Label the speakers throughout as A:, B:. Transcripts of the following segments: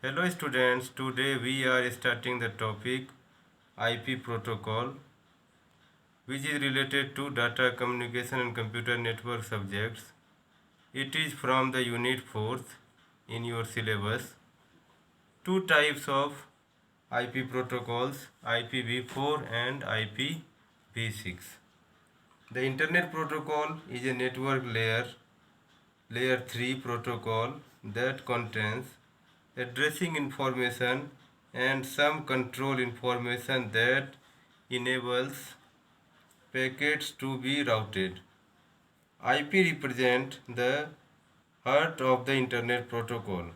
A: Hello students, today we are starting the topic IP protocol which is related to data communication and computer network subjects. It is from the unit 4th in your syllabus. Two types of IP protocols, IPv4 and IPv6. The Internet Protocol is a network layer 3 protocol that contains addressing information and some control information that enables packets to be routed. IP represents the heart of the Internet Protocol.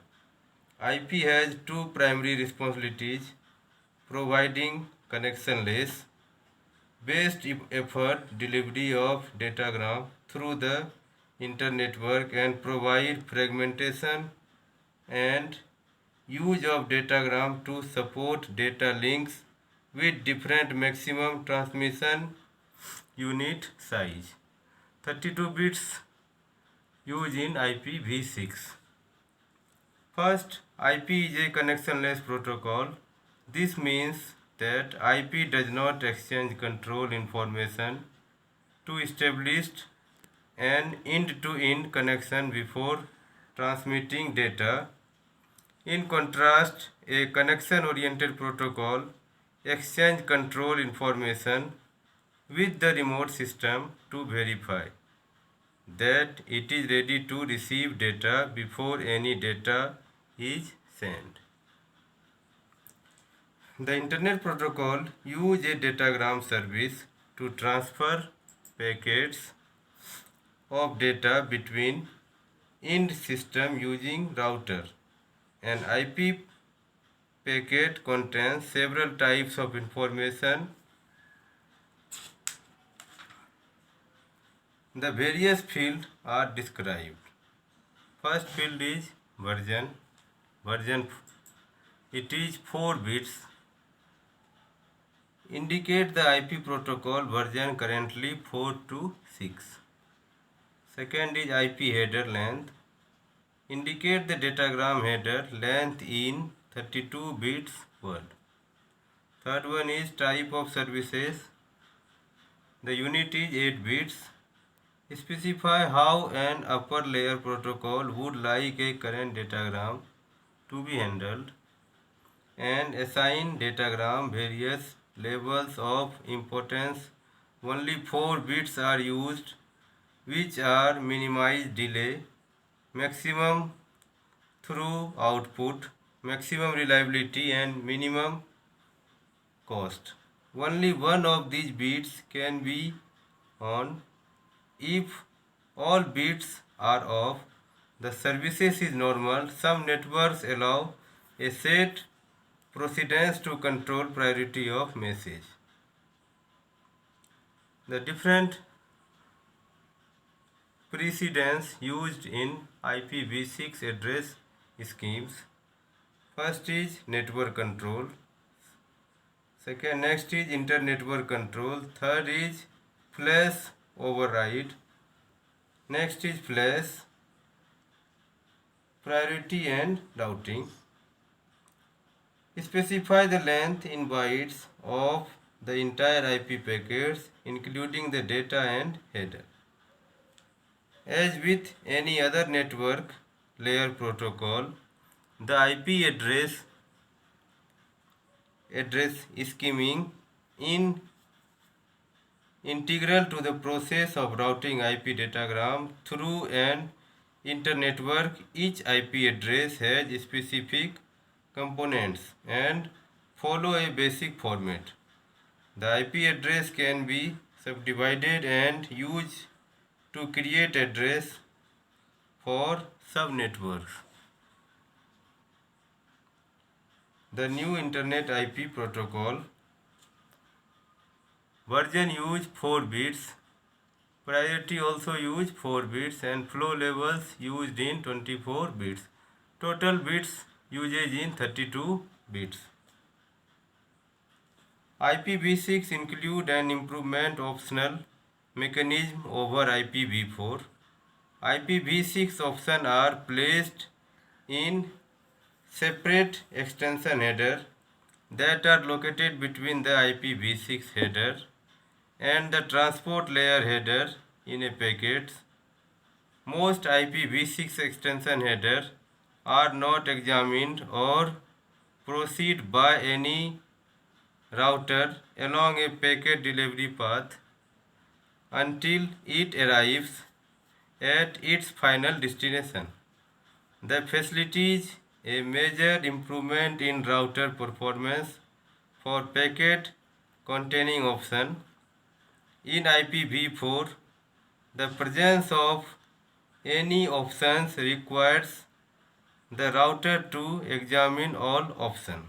A: IP has two primary responsibilities: providing connectionless based effort delivery of datagram through the internetwork and provide fragmentation and use of datagram to support data links with different maximum transmission unit size. 32 bits used in IPv6. First, IP is a connectionless protocol. This means that IP does not exchange control information to establish an end-to-end connection before transmitting data. In contrast, a connection-oriented protocol exchanges control information with the remote system to verify that it is ready to receive data before any data is sent. The Internet Protocol uses a datagram service to transfer packets of data between end system using router. An IP packet contains several types of information. The various fields are described. First field is version. Version it is 4 bits. Indicate the IP protocol version currently 4 to 6. Second is IP header length. Indicate the datagram header length in 32 bits word. Third one is type of services. The unit is 8 bits. Specify how an upper layer protocol would like a current datagram to be handled and assign datagram various levels of importance. Only 4 bits are used, which are minimize delay, maximum through output, maximum reliability and minimum cost. Only one of these bits can be on. If all bits are off, the services is normal. Some networks allow a set precedence to control priority of message. The different precedence used in IPv6 address schemes. First is network control. Next is inter-network control. Third is flash override. Next is flash, priority and routing. Specify the length in bytes of the entire IP packets, including the data and header. As with any other network layer protocol, the IP address scheming in integral to the process of routing IP datagram through an internetwork. Each IP address has specific components and follow a basic format. The IP address can be subdivided and used to create address for subnetworks. The new Internet IP protocol version use 4 bits, priority also use 4 bits and flow levels used in 24 bits. Total bits usage in 32 bits. IPv6 include an improvement optional mechanism over IPv4. IPv6 options are placed in separate extension header that are located between the IPv6 header and the transport layer header in a packet. Most IPv6 extension headers are not examined or proceed by any router along a packet delivery path until it arrives at its final destination. The facilitates a major improvement in router performance for packet containing option. In IPv4, the presence of any options requires the router to examine all options.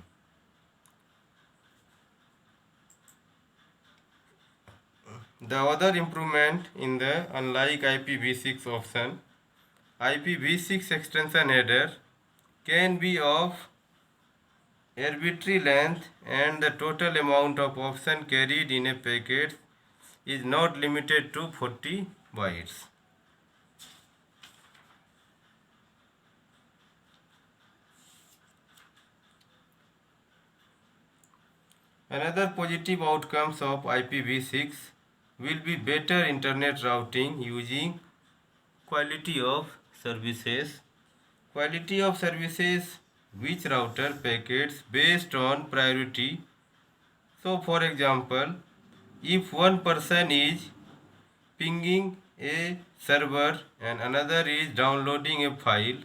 A: The other improvement in the unlike IPv6 option, IPv6 extension header can be of arbitrary length and the total amount of option carried in a packet is not limited to 40 bytes. Another positive outcomes of IPv6 will be better internet routing using quality of services. Quality of services which router packets based on priority. So for example, if one person is pinging a server and another is downloading a file,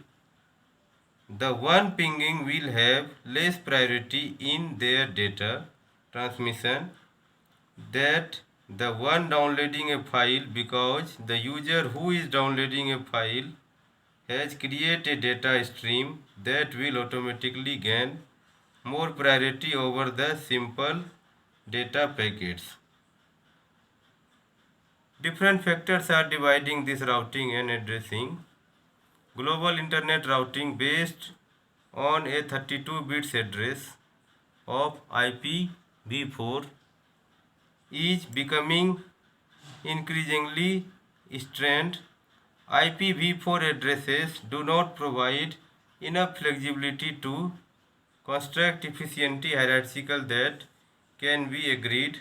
A: the one pinging will have less priority in their data transmission that the one downloading a file, because the user who is downloading a file has created a data stream that will automatically gain more priority over the simple data packets. Different factors are dividing this routing and addressing. Global internet routing based on a 32 bits address of IPv4 is becoming increasingly strained. IPv4 addresses do not provide enough flexibility to construct efficient hierarchical that can be agreed.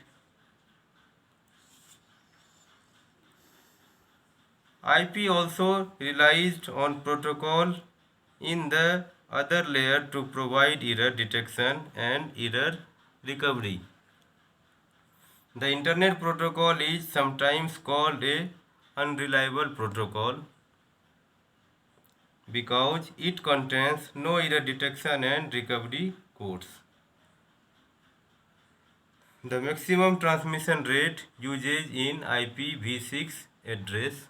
A: IP also relies on protocol in the other layer to provide error detection and error recovery. The Internet Protocol is sometimes called a unreliable protocol because it contains no error detection and recovery codes. The maximum transmission rate usage in IPv6 address.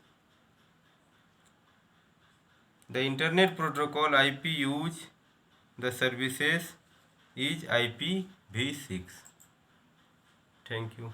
A: The Internet Protocol IP use the services is IPv6. Thank you.